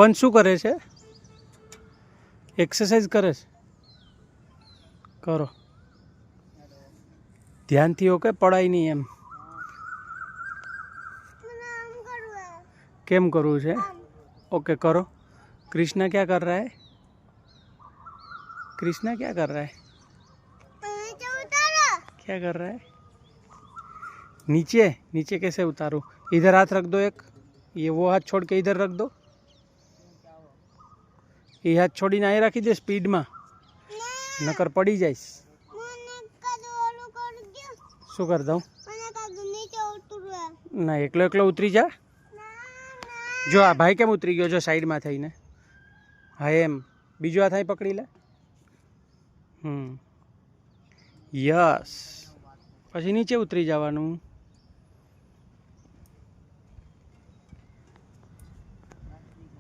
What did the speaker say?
પણ શું કરે છે? એક્સરસાઇઝ કરે છે? કરો ધ્યાનથી, ઓકે? પડાય નહીં એમ. કેમ કરવું છે? ओके करो। कृष्णा क्या कर रहा है? कृष्णा क्या कर रहा है? क्या कर रहा है? नीचे नीचे कैसे उतारूं? इधर हाथ रख दो एक, ये वो हाथ छोड़ के इधर रख दो। ये हाथ छोड़ी ना रखी दे स्पीड में, नकर पड़ी जाइस। शू कर दऊं? ना एकलो एकलो उतरी जा। जो आ भाई केम उतरी गयो? जो साइड में थईने। हाँ एम बीजो हाथ पकड़ी ले। यस, પછી નીચે ઉતરી જવાનું।